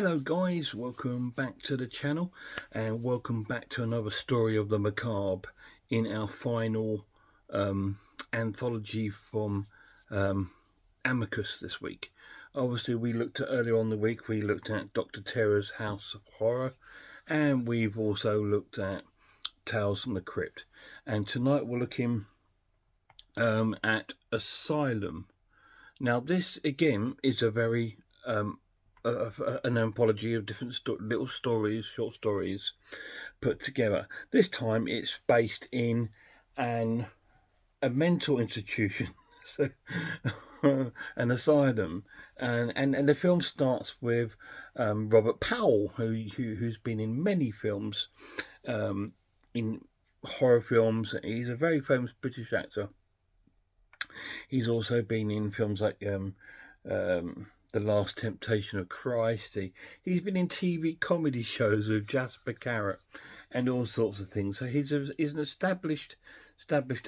Hello guys, welcome back to the channel and welcome back to another story of the macabre in our final anthology from Amicus this week. Obviously we looked at earlier on the week, we looked at Dr. Terror's House of Horror, and we've also looked at Tales from the Crypt, and tonight we're looking at Asylum. Now this again is a very an anthology of different little stories, short stories put together. This time it's based in a mental institution, so, an asylum, and the film starts with Robert Powell, who's been in many films, in horror films. He's a very famous British actor. He's also been in films like The Last Temptation of Christ. He's been in TV comedy shows with Jasper Carrot and all sorts of things. So he's an established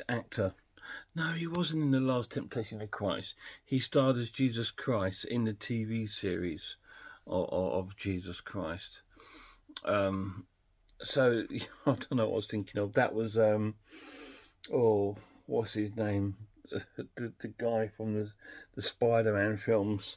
actor. No, he wasn't in The Last Temptation of Christ. He starred as Jesus Christ in the TV series of Jesus Christ. So I don't know what I was thinking of. That was what's his name? The guy from the Spider-Man films.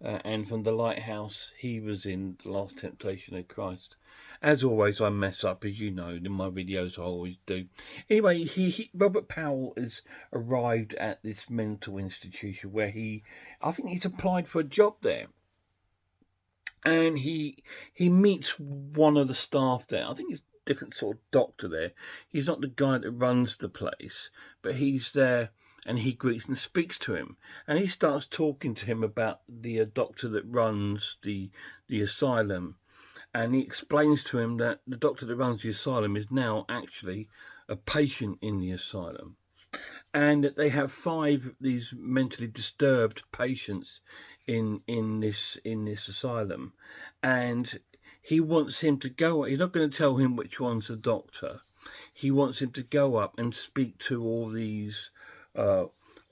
And from The Lighthouse, he was in The Last Temptation of Christ. As always, I mess up, as you know, in my videos I always do. Anyway, Robert Powell has arrived at this mental institution where I think he's applied for a job there. And he meets one of the staff there. I think he's a different sort of doctor there. He's not the guy that runs the place, but he's there. And he greets and speaks to him, and he starts talking to him about the doctor that runs the asylum, and he explains to him that the doctor that runs the asylum is now actually a patient in the asylum, and that they have 5 of these mentally disturbed patients in this asylum, and he wants him to go. He's not going to tell him which one's the doctor. He wants him to go up and speak to all these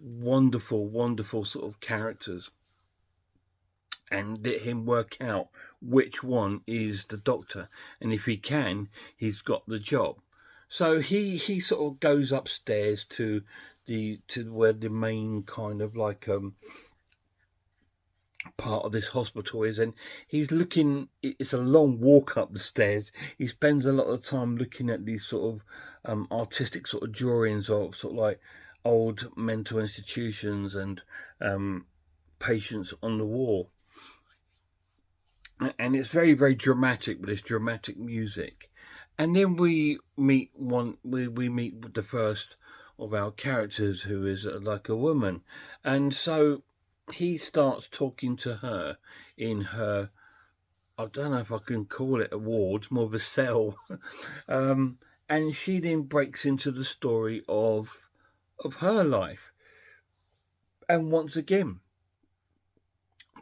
wonderful sort of characters and let him work out which one is the doctor, and if he can, he's got the job. So he sort of goes upstairs to where the main kind of like part of this hospital is, and he's looking. It's a long walk up the stairs. He spends a lot of time looking at these sort of artistic sort of drawings of sort of like old mental institutions and patients on the wall, and it's very dramatic with this dramatic music. And then we meet we meet the first of our characters, who is like a woman, and so he starts talking to her in her, I don't know if I can call it a ward, more of a cell, and she then breaks into the story of her life. And once again,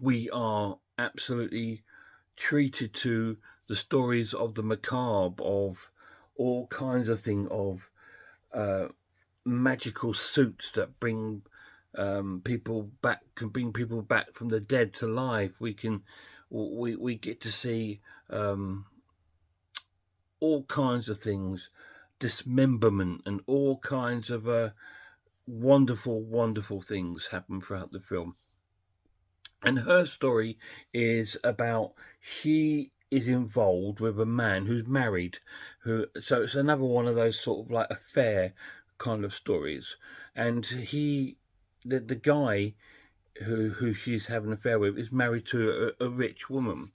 we are absolutely treated to the stories of the macabre, of all kinds of things, of magical suits that bring people back, can bring people back from the dead to life. We get to see all kinds of things, dismemberment, and all kinds of wonderful things happen throughout the film. And her story is about, she is involved with a man who's married, so it's another one of those sort of like affair kind of stories. And the guy who she's having an affair with is married to a rich woman,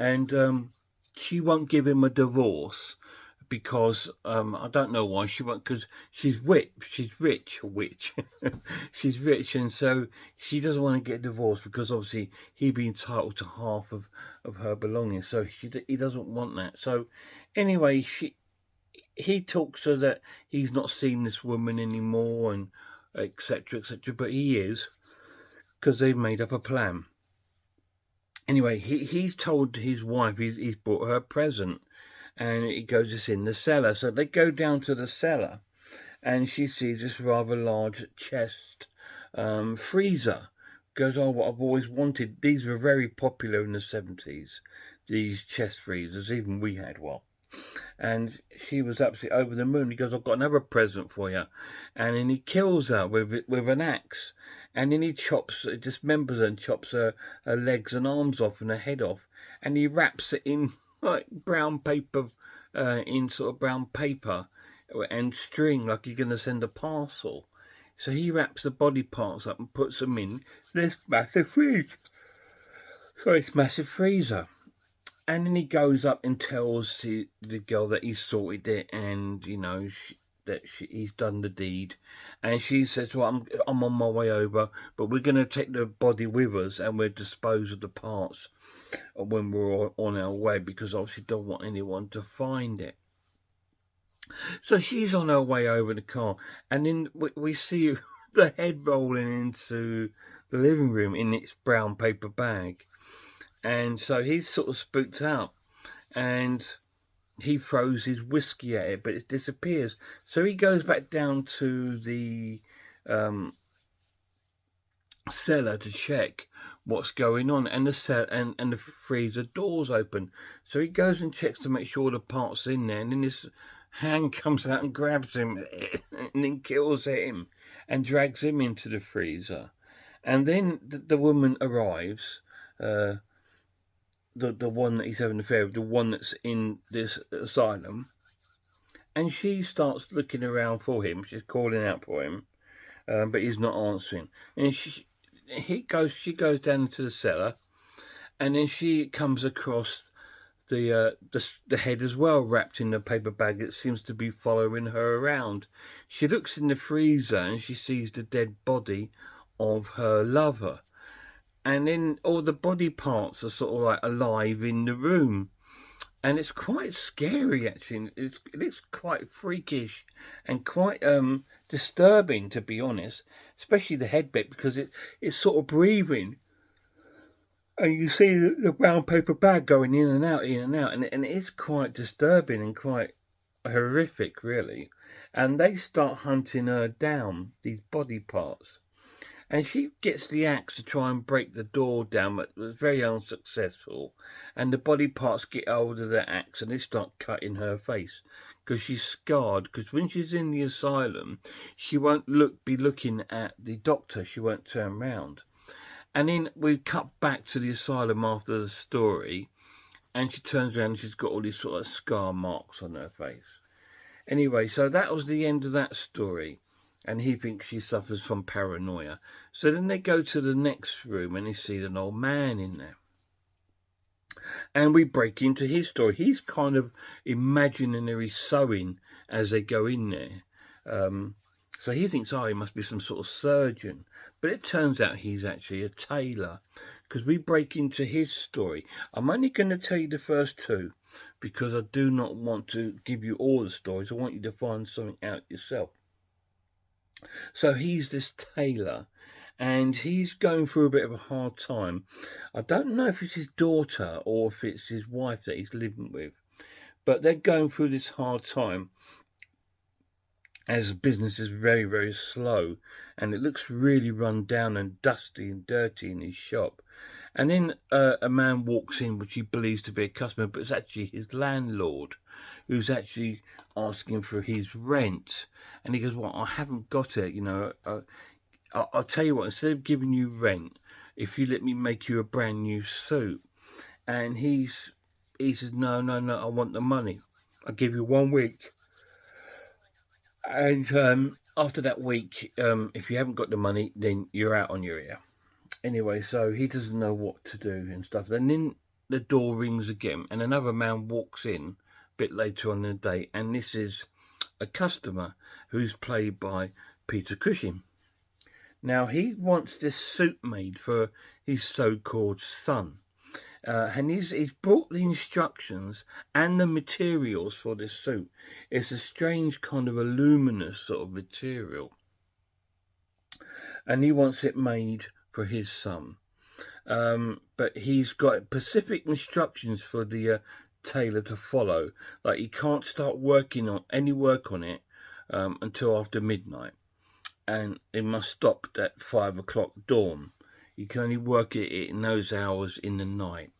and she won't give him a divorce because I don't know why she won't, because she's rich, she's rich, and so she doesn't want to get divorced because obviously he'd be entitled to half of her belongings, so he doesn't want that. So anyway, he talks to her that he's not seen this woman anymore, and etc, but he is, because they've made up a plan. Anyway, he's told his wife he's brought her a present, and he goes, it's in the cellar. So they go down to the cellar, and she sees this rather large chest freezer, goes, oh, what I've always wanted. These were very popular in the 70s, these chest freezers. Even we had one. And she was absolutely over the moon. He goes, I've got another present for you. And then he kills her with an axe. And then he dismembers her and chops her legs and arms off and her head off. And he wraps it in like brown paper, in sort of brown paper and string, like you're going to send a parcel. So he wraps the body parts up and puts them in this massive freezer. And then he goes up and tells the girl that he's sorted it, and he's done the deed. And she says, "Well, I'm on my way over, but we're going to take the body with us, and we'll dispose of the parts when we're on our way, because obviously don't want anyone to find it." So she's on her way over the car, and then we see the head rolling into the living room in its brown paper bag. And so he's sort of spooked out, and he throws his whiskey at it, but it disappears. So he goes back down to the cellar to check what's going on, and the freezer door's open. So he goes and checks to make sure all the parts are in there, and then his hand comes out and grabs him and then kills him and drags him into the freezer. And then the woman arrives, the one that he's having an affair with, the one that's in this asylum, and she starts looking around for him. She's calling out for him, but he's not answering. And she goes down into the cellar, and then she comes across the head as well, wrapped in a paper bag that seems to be following her around. She looks in the freezer and she sees the dead body of her lover. And then all the body parts are sort of like alive in the room. And it's quite scary, actually. It's quite freakish and quite disturbing, to be honest. Especially the head bit, because it's sort of breathing. And you see the brown paper bag going in and out. And it is quite disturbing and quite horrific, really. And they start hunting her down, these body parts. And she gets the axe to try and break the door down, but was very unsuccessful. And the body parts get hold of the axe and they start cutting her face, because she's scarred. Because when she's in the asylum, she won't be looking at the doctor. She won't turn round. And then we cut back to the asylum after the story, and she turns around and she's got all these sort of scar marks on her face. Anyway, so that was the end of that story. And he thinks she suffers from paranoia. So then they go to the next room and they see an old man in there. And we break into his story. He's kind of imaginary sewing as they go in there. So he thinks, he must be some sort of surgeon. But it turns out he's actually a tailor, because we break into his story. I'm only going to tell you the first two, because I do not want to give you all the stories. I want you to find something out yourself. So he's this tailor, and he's going through a bit of a hard time. I don't know if it's his daughter or if it's his wife that he's living with, but they're going through this hard time as business is very, very slow, and it looks really run down and dusty and dirty in his shop. And then a man walks in, which he believes to be a customer, but it's actually his landlord, who's actually asking for his rent. And he goes, well, I haven't got it, I'll tell you what, instead of giving you rent, if you let me make you a brand new suit. And he says, no, I want the money. I'll give you 1 week. And after that week, if you haven't got the money, then you're out on your ear. Anyway, so he doesn't know what to do and stuff. And then the door rings again, and another man walks in a bit later on in the day, and this is a customer who's played by Peter Cushing. Now, he wants this suit made for his so-called son. And he's brought the instructions and the materials for this suit. It's a strange kind of a luminous sort of material. And he wants it made for his son. But he's got specific instructions for the tailor to follow. Like, he can't start working on any work on it until after midnight. And it must stop at 5 o'clock dawn. you can only work it in those hours in the night.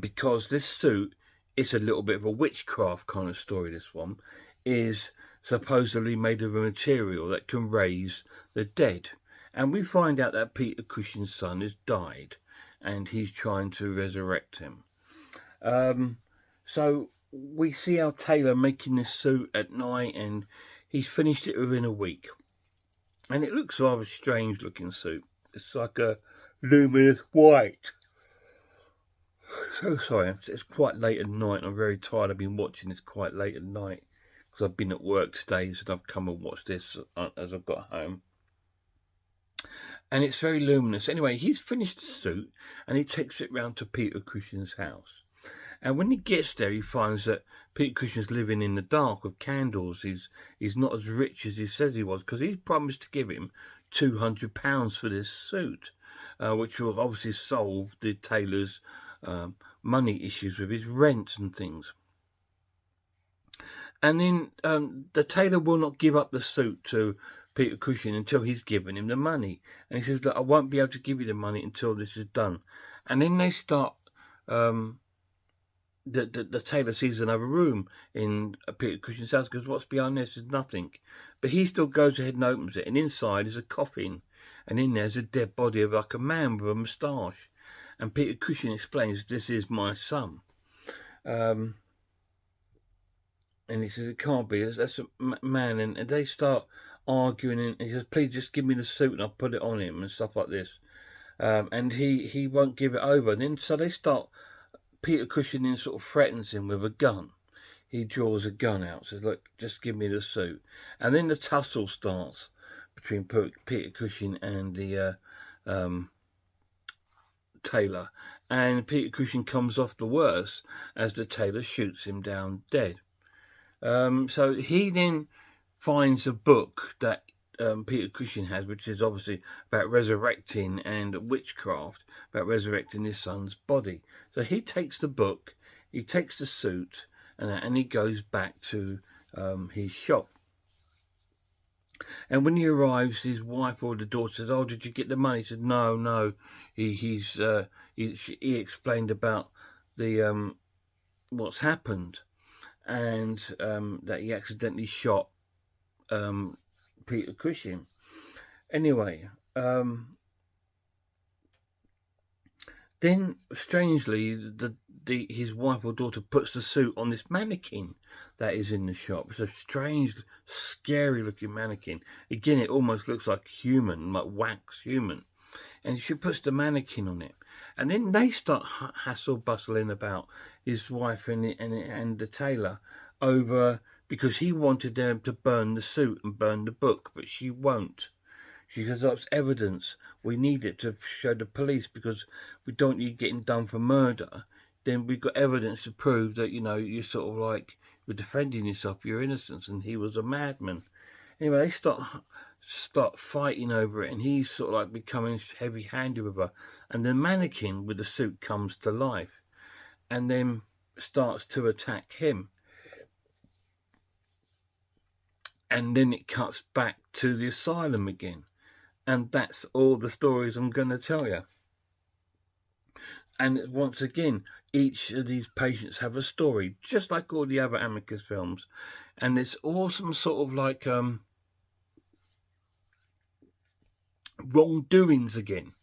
Because this suit, it's a little bit of a witchcraft kind of story, this one, is supposedly made of a material that can raise the dead. And we find out that Peter Cushing's son has died, and he's trying to resurrect him. So we see our tailor making this suit at night, and he's finished it within a week. And it looks a rather strange looking suit. It's like a luminous white. So sorry, it's quite late at night. I'm very tired. I've been watching this quite late at night because I've been at work today, so I've come and watched this as I've got home. And it's very luminous. Anyway, he's finished the suit and he takes it round to Peter Cushing's house. And when he gets there, he finds that Peter Cushing's living in the dark with candles. He's not as rich as he says he was, because he's promised to give him £200 for this suit, which will obviously solve the tailor's money issues with his rent and things. And then the tailor will not give up the suit to Peter Cushing until he's given him the money. And he says, look, I won't be able to give you the money until this is done. And then they start, the tailor sees another room in Peter Cushing's house, because what's behind this is nothing. But he still goes ahead and opens it, and inside is a coffin. And in there's a dead body of like a man with a moustache. And Peter Cushing explains, this is my son. And he says, it can't be, that's a man. And they start arguing, and he says, please just give me the suit and I'll put it on him and stuff like this. And he won't give it over. And then so they start, Peter Cushing then sort of threatens him with a gun. He draws a gun out, says, look, just give me the suit. And then the tussle starts between Peter Cushing and the tailor. And Peter Cushing comes off the worst as the tailor shoots him down dead. So he then finds a book that Peter Cushing has, which is obviously about resurrecting and witchcraft, about resurrecting his son's body. So he takes the book, he takes the suit, and he goes back to his shop. And when he arrives, his wife or the daughter says, oh, did you get the money? He said, no. He explained about the what's happened, and that he accidentally shot Peter Cushing. Anyway, then strangely, his wife or daughter puts the suit on this mannequin that is in the shop. It's a strange, scary looking mannequin. Again, it almost looks like human, like wax human. And she puts the mannequin on it. And then they start bustling about, his wife and the tailor, over, because he wanted them to burn the suit and burn the book, but she won't. She says, that's evidence. We need it to show the police, because we don't need getting done for murder. Then we've got evidence to prove that, you're sort of like, you're defending yourself, your innocence, and he was a madman. Anyway, they start fighting over it, and he's sort of like becoming heavy-handed with her. And the mannequin with the suit comes to life and then starts to attack him. And then it cuts back to the asylum again. And that's all the stories I'm going to tell you. And once again, each of these patients have a story, just like all the other Amicus films. And it's all some sort of like wrongdoings again.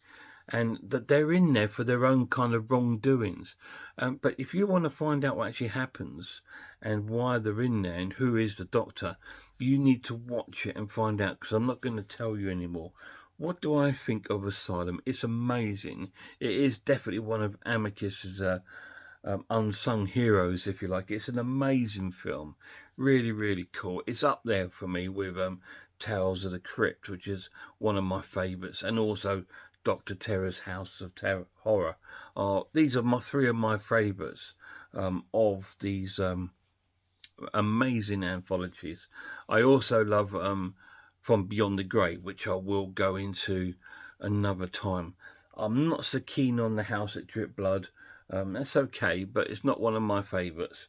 And that they're in there for their own kind of wrongdoings. But if you want to find out what actually happens and why they're in there and who is the doctor, you need to watch it and find out, because I'm not going to tell you anymore. What do I think of Asylum? It's amazing. It is definitely one of Amicus's unsung heroes, if you like. It's an amazing film. Really, really cool. It's up there for me with Tales of the Crypt, which is one of my favourites, and also Dr. Terror's House of Horror. These are three of my favourites of these amazing anthologies. I also love From Beyond the Grave, which I will go into another time. I'm not so keen on The House that Dripped Blood. That's okay, but it's not one of my favourites.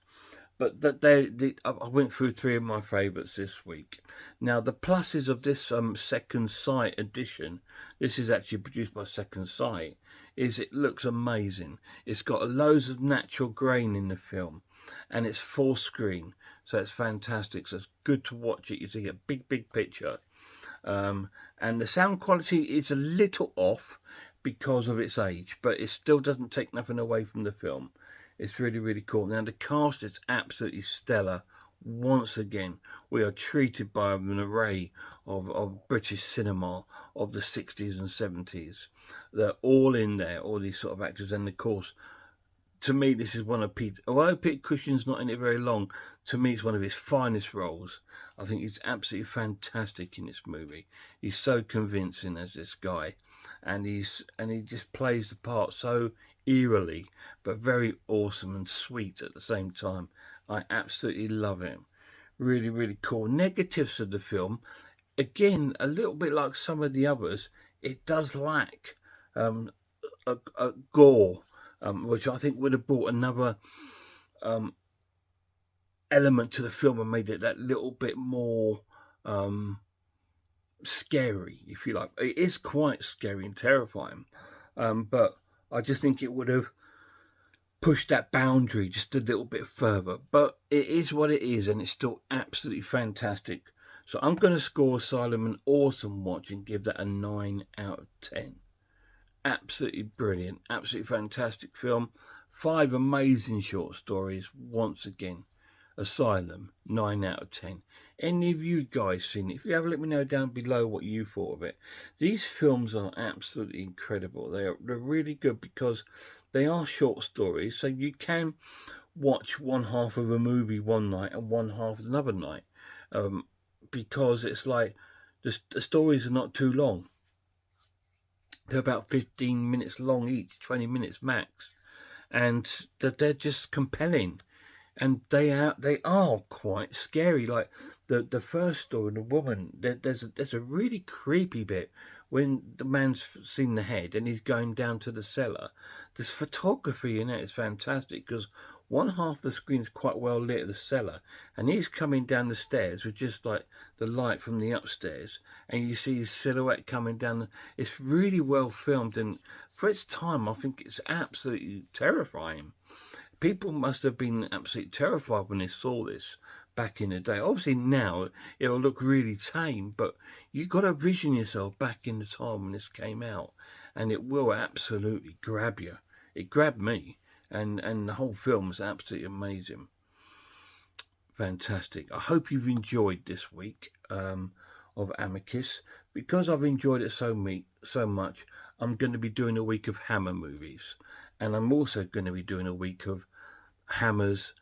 But I went through 3 of my favourites this week. Now, the pluses of this Second Sight edition, this is actually produced by Second Sight, is it looks amazing. It's got loads of natural grain in the film, and it's full screen, so it's fantastic. So it's good to watch it. You see a big picture. And the sound quality is a little off because of its age, but it still doesn't take nothing away from the film. It's really cool. Now the cast is absolutely stellar. Once again, we are treated by an array of British cinema of the 60s and 70s. They're all in there, all these sort of actors, and of course, to me, this is one of Pete. Although Pete Cushing's not in it very long, to me, it's one of his finest roles. I think he's absolutely fantastic in this movie. He's so convincing as this guy, and he just plays the part so eerily, but very awesome and sweet at the same time. I absolutely love him. Really cool. Negatives of the film, again, a little bit like some of the others, it does lack a gore, which I think would have brought another element to the film and made it that little bit more scary, if you like. It is quite scary and terrifying, but I just think it would have pushed that boundary just a little bit further. But it is what it is, and it's still absolutely fantastic. So I'm going to score Asylum an awesome watch and give that a 9 out of 10. Absolutely brilliant, absolutely fantastic film. 5 amazing short stories. Once again, Asylum, 9 out of 10. Any of you guys seen it? If you have, let me know down below what you thought of it. These films are absolutely incredible. They're really good because they are short stories, so you can watch one half of a movie one night and one half another night, because it's like the stories are not too long. They're about 15 minutes long each, 20 minutes max, and they're just compelling, and they are quite scary. Like the first story, the woman, there's a really creepy bit when the man's seen the head and he's going down to the cellar. This photography in it is fantastic because one half of the screen is quite well lit at the cellar, and he's coming down the stairs with just like the light from the upstairs, and you see his silhouette coming down. It's really well filmed, and for its time, I think it's absolutely terrifying. People must have been absolutely terrified when they saw this back in the day. Obviously now it'll look really tame, but you got to vision yourself back in the time when this came out, and it will absolutely grab you. It grabbed me, and the whole film is absolutely amazing. Fantastic. I hope you've enjoyed this week of Amicus. Because I've enjoyed it so much, I'm going to be doing a week of Hammer movies, and I'm also going to be doing a week of Hammer's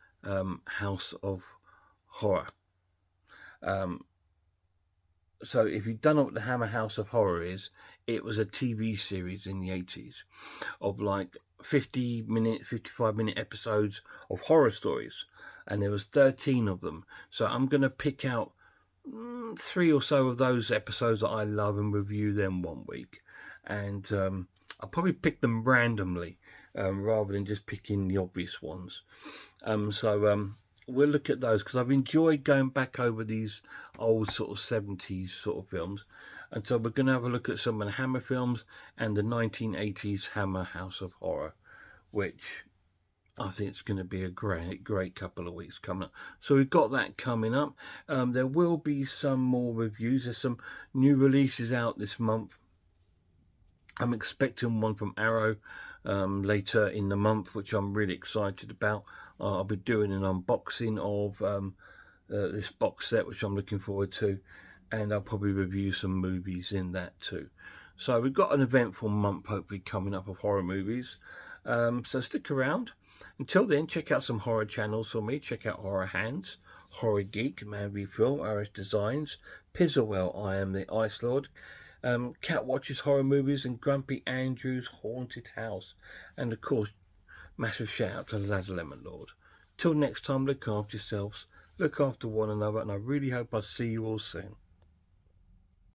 House of Horror. So if you don't know what the Hammer House of Horror is, it was a TV series in the 80s of like 55-minute episodes of horror stories, and there was 13 of them. So I'm going to pick out 3 or so of those episodes that I love and review them one week, and I'll probably pick them randomly rather than just picking the obvious ones. We'll look at those because I've enjoyed going back over these old sort of 70s sort of films. And so we're going to have a look at some of the Hammer films and the 1980s Hammer House of Horror, which I think it's going to be a great couple of weeks coming up. So we've got that coming up. There will be some more reviews. There's some new releases out this month. I'm expecting one from Arrow later in the month, which I'm really excited about. I'll be doing an unboxing of this box set, which I'm looking forward to, and I'll probably review some movies in that too. So we've got an eventful month hopefully coming up of horror movies. So stick around. Until then, check out some horror channels for me. Check out Horror Hands, Horror Geek, Man v Film, RS Designs, Pizzlewell, I Am the Ice Lord, Cat Watches Horror Movies, and Grumpy Andrew's Haunted House. And of course, massive shout out to Laz Lemon Lord. Till next time, look after yourselves, look after one another, and I really hope I see you all soon.